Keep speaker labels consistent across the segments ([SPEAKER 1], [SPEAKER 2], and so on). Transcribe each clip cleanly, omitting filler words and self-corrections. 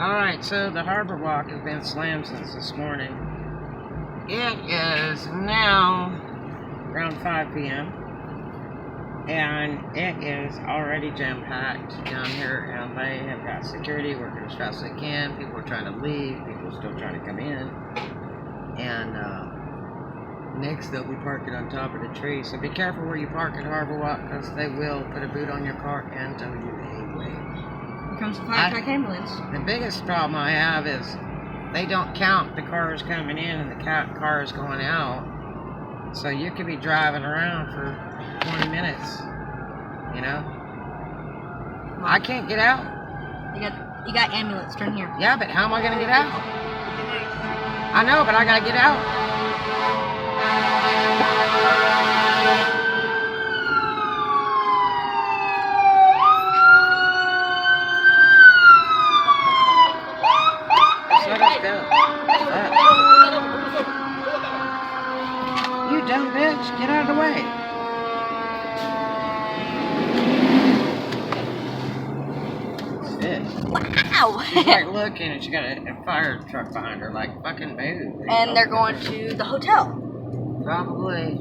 [SPEAKER 1] Alright, so the Harbor Walk has been slammed since this morning. It is now around 5 p.m. and it is already jam-packed down here, and they have got security working as fast as they can. People are trying to leave, people are still trying to come in, and next they'll be parking on top of the tree. So be careful where you park at Harbor Walk, because they will put a boot on your car and tow you away.
[SPEAKER 2] Here comes the fire truck ambulance.
[SPEAKER 1] The biggest problem I have is they don't count the cars coming in and the cars going out. So you could be driving around for 20 minutes, you know? I can't get out.
[SPEAKER 2] You got ambulance, turn here.
[SPEAKER 1] Yeah, but how am I gonna get out? I know, but I gotta get out. Let us go. You dumb bitch, get out of the way.
[SPEAKER 2] Wow!
[SPEAKER 1] She's like looking and she got a fire truck behind her, like fucking move.
[SPEAKER 2] And they're going to the hotel.
[SPEAKER 1] Probably.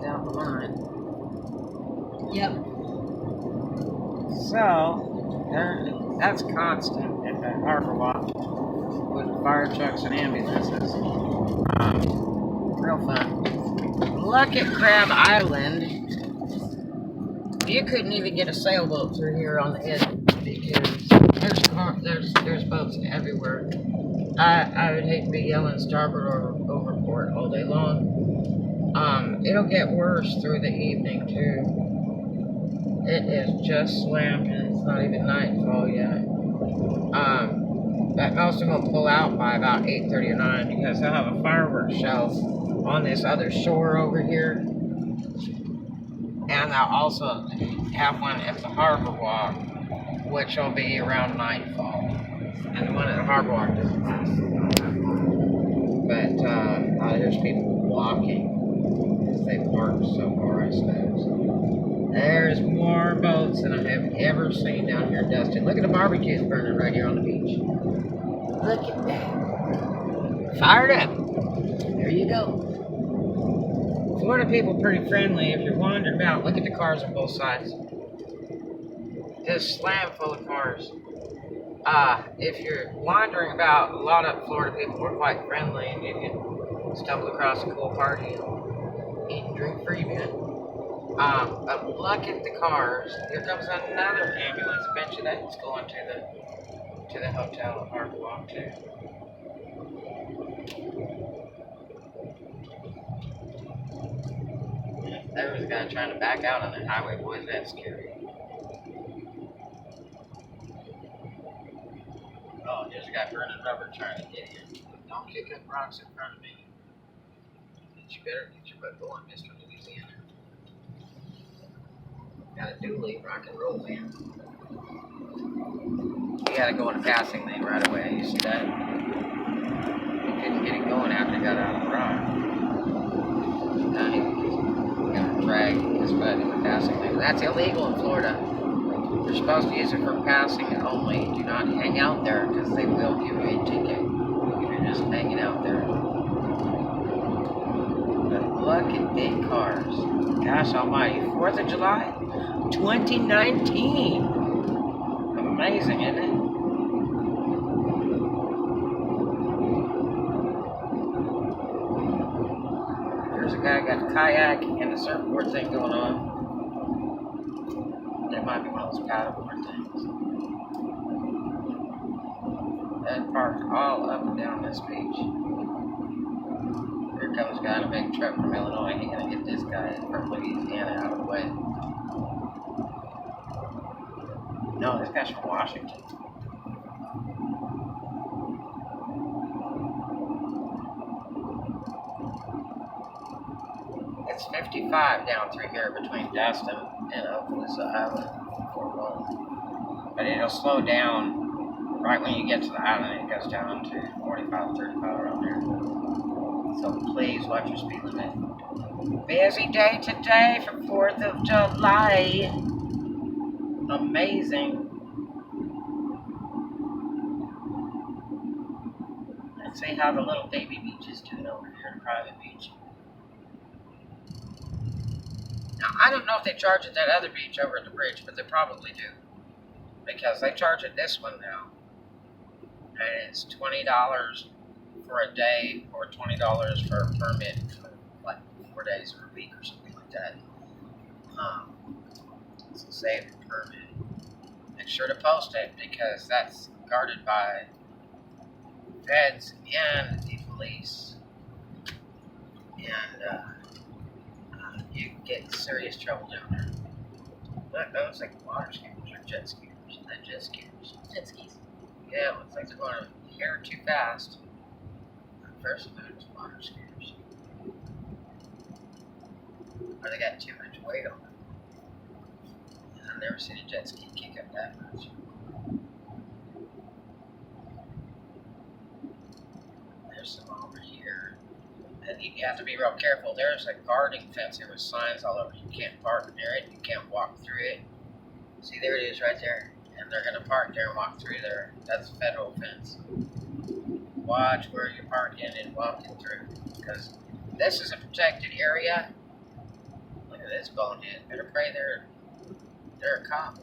[SPEAKER 1] Down the line.
[SPEAKER 2] Yep.
[SPEAKER 1] So, that's constant at the Harbor Walk with fire trucks and ambulances. Real fun. Look at Crab Island. You couldn't even get a sailboat through here on the edge because there's boats everywhere. I would hate to be yelling starboard or overboard all day long. It'll get worse through the evening too. It is just slammed and it's not even nightfall yet. But most of them will pull out by about 8:30 or 9 because they'll have a fireworks show on this other shore over here. And they'll also have one at the Harbor Walk, which will be around nightfall. And the one at the Harbor Walk doesn't last. But there's people walking because they parked so far, I suppose. There's more boats than I have ever seen down here, Dustin. Look at the barbecues burning right here on the beach. Look at that. Fired up. There you go. Florida people are pretty friendly. If you're wandering about, look at the cars on both sides. Just slam full of cars. If you're wandering about, a lot of Florida people are quite friendly, and you can stumble across a cool party and eat and drink free, man. But look at the cars. Here comes another ambulance. I bet you that's going to the hotel at Harbor Walk too. There was a guy trying to back out on the highway. Boy, is that scary. Oh, there's a guy burning rubber trying to get here. Don't kick up rocks in front of me. You better get your butt going, Mr. Louisiana. Got a dually, rock and roll, man. You gotta go in a passing lane right away. You see that? He couldn't get it going after he got out of the rock. Now he's gonna drag his butt in the passing lane. That's illegal in Florida. You're supposed to use it for passing only. Do not hang out there because they will give you a ticket if you're just hanging out there. But look at big cars. Gosh almighty. 4th of July? 2019. Amazing, isn't it? There's a guy got a kayak and a surfboard thing going on. That might be one of those paddleboard things. And parked all up and down this beach. Here comes a guy in a big truck from Illinois. He's gonna get this guy from Louisiana out of the way. No, this guy's from Washington. It's 55 down through here between Destin and Okaloosa Island. But it'll slow down right when you get to the island. It goes down to 45, 35 around there. So please watch your speed limit. Busy day today for 4th of July. Amazing. Let's see how the little baby beach is doing over here in Private Beach. Now, I don't know if they charge at that other beach over at the bridge, but they probably do. Because they charge at this one now. And it's $20 for a day or $20 for a permit for like 4 days or a week or something like that. It's a saving permit. Make sure to post it because that's guarded by feds and the police. And you get in serious trouble down there. Look, those like water skiers or jet skiers. Not jet skiers.
[SPEAKER 2] Jet skis.
[SPEAKER 1] Yeah, it looks like they're going a hair too fast. First of all, it's water skiers. Or they got too much weight on them. I've never seen a jet ski kick up that much. There's some over here. And you have to be real careful. There's a guarding fence here with signs all over. You can't park near it. You can't walk through it. See, there it is right there. And they're going to park there and walk through there. That's a federal fence. Watch where you're parking and walking through. Because this is a protected area. Look at this bonehead. Better pray they're a cop.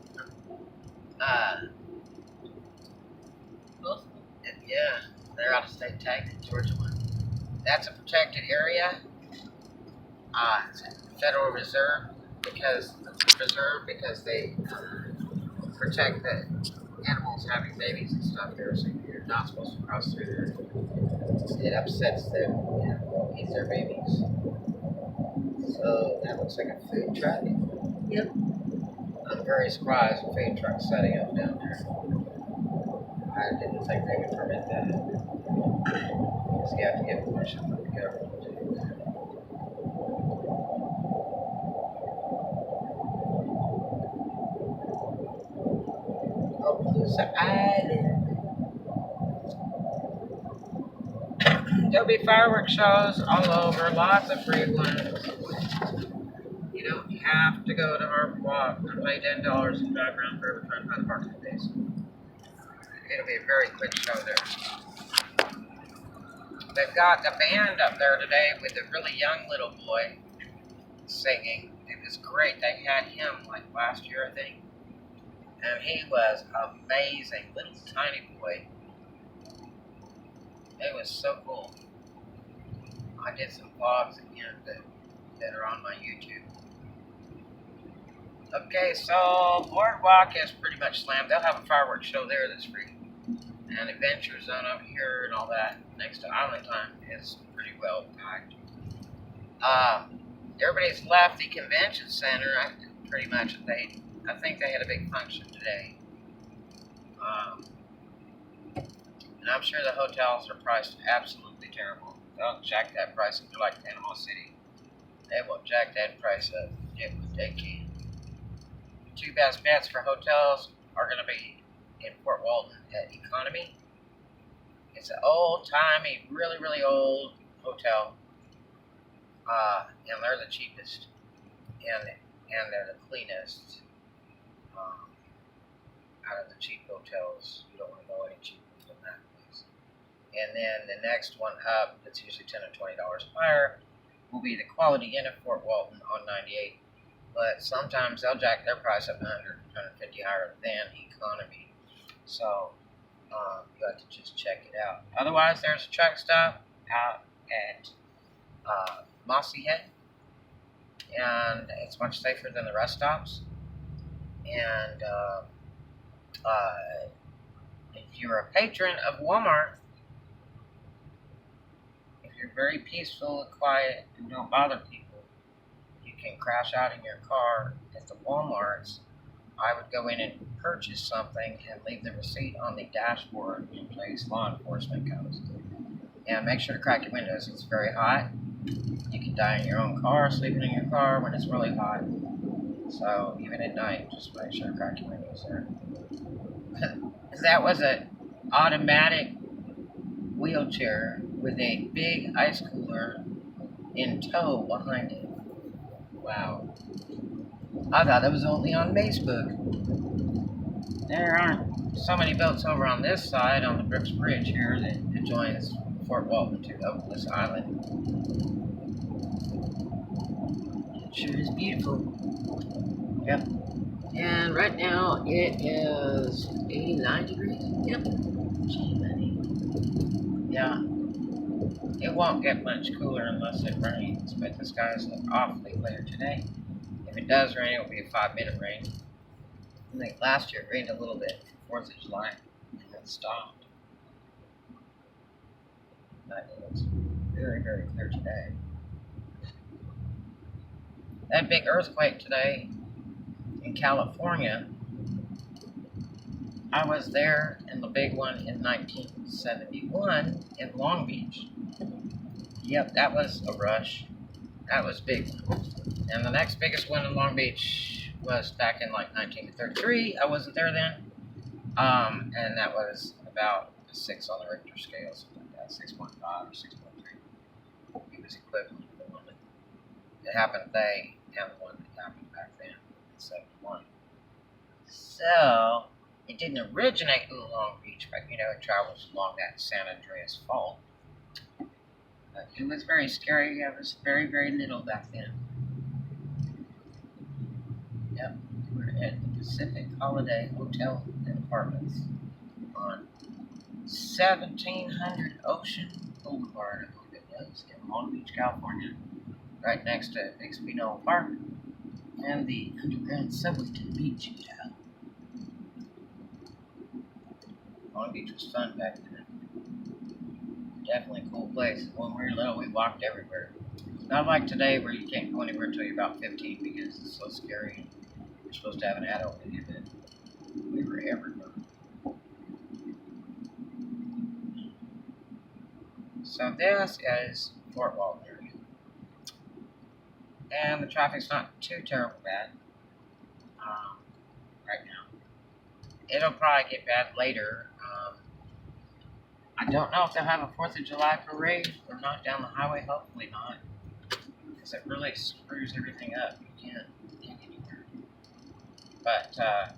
[SPEAKER 1] Yeah, they're out of state tag, the Georgia one. That's a protected area. It's a Federal Reserve because they protect the animals having babies and stuff there, so you're not supposed to cross through there. It upsets them and eats their babies. So that looks like a food truck.
[SPEAKER 2] Yep.
[SPEAKER 1] I'm very surprised a food truck setting up down there. I didn't think they would permit that. Because you have to get permission from the government to do that. Oh, there's an island. There'll be fireworks shows all over, lots of free ones. You don't have to go to Harbor Walk and pay $10 and drive around forever trying to find a parking space. It'll be a very quick show there. They've got a band up there today with a really young little boy singing. It was great. They had him like last year, I think. And he was amazing. Little tiny boy. It was so cool. I did some vlogs again that are on my YouTube. Okay, so Boardwalk is pretty much slammed. They'll have a fireworks show there that's free. And Adventure Zone up here and all that next to Island Time is pretty well packed. Everybody's left the convention center pretty much. I think they had a big function today. And I'm sure the hotels are priced absolutely terrible. They'll jack that price if you're like Panama City. They will jack that price up if they can. The two best bets for hotels are going to be in Fort Walton at Economy. It's an old-timey, really, really old hotel. And they're the cheapest. And they're the cleanest. Out of the cheap hotels, you don't want to go any cheaper than that place. And then the next one up, that's usually $10 or $20 higher, will be the Quality Inn at Fort Walton on 98. But sometimes they'll jack their price up 100, 150 higher than Economy. So you have to just check it out. Otherwise, there's a truck stop out at Mossy Head, and it's much safer than the rest stops. And if you're a patron of Walmart, if you're very peaceful and quiet and don't bother people, you can crash out in your car at the Walmarts. I would go in and purchase something and leave the receipt on the dashboard in case law enforcement comes. And make sure to crack your windows. It's very hot. You can die in your own car, sleeping in your car when it's really hot. So even at night, just make sure to crack your windows there. That was an automatic wheelchair with a big ice cooler in tow behind it. Wow. I thought it was only on Facebook. There aren't so many boats over on this side on the Brooks Bridge here that joins Fort Walton to Oakless Island. It sure is beautiful. Yep. And right now it is 89 degrees. Yep. Gee, buddy. Yeah. It won't get much cooler unless it rains, but the skies look awfully clear today. If it does rain, it'll be a 5-minute rain. I think last year it rained a little bit for 4th of July and then stopped. But it looks very, very clear today. That big earthquake today in California, I was there in the big one in 1971 in Long Beach. Yep, that was a rush. That was big. And the next biggest one in Long Beach was back in like 1933. I wasn't there then. And that was about a 6 on the Richter scale, something like that, 6.5 or 6.3. It was equivalent to the one that happened today and the one that happened back then in 71. So, it didn't originate in Long Beach, but you know, it travels along that San Andreas Fault. But it was very scary. I was very, very little back then. Yep, we're at the Pacific Holiday Hotel and Apartments on 1700 Ocean Boulevard, I believe it was, in Long Beach, California, right next to Espino Park and the underground subway to the beach in town. Long Beach was fun back then. Definitely a cool place. When we were little, we walked everywhere. Not like today where you can't go anywhere until you're about 15 because it's so scary. You're supposed to have an adult with you, but we were everywhere. So this is Fort Walton area. And the traffic's not too terrible bad right now. It'll probably get bad later. I don't know if they'll have a 4th of July parade or not down the highway. Hopefully not. Because it really screws everything up. You can't get anywhere. But I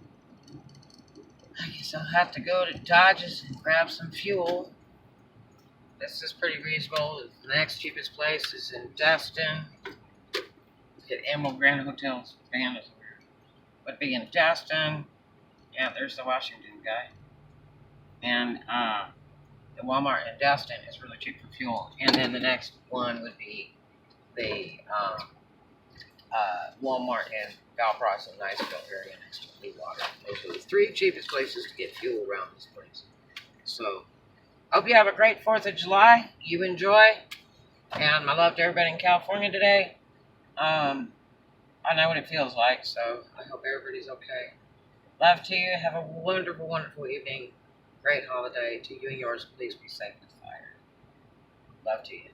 [SPEAKER 1] guess I'll have to go to Dodge's and grab some fuel. This is pretty reasonable. The next cheapest place is in Destin. At Emerald Grand Hotel's van is weird. Would be in Destin. Yeah, there's the Washington guy. And the Walmart in Destin is really cheap for fuel. And then the next one would be the Walmart in Valparaiso, Niceville area next to Leewater. Those are the 3 cheapest places to get fuel around this place. So, hope you have a great 4th of July. You enjoy. And my love to everybody in California today. I know what it feels like, so I hope everybody's okay. Love to you. Have a wonderful, wonderful evening. Great holiday to you and yours. Please be safe with fire. Love to you.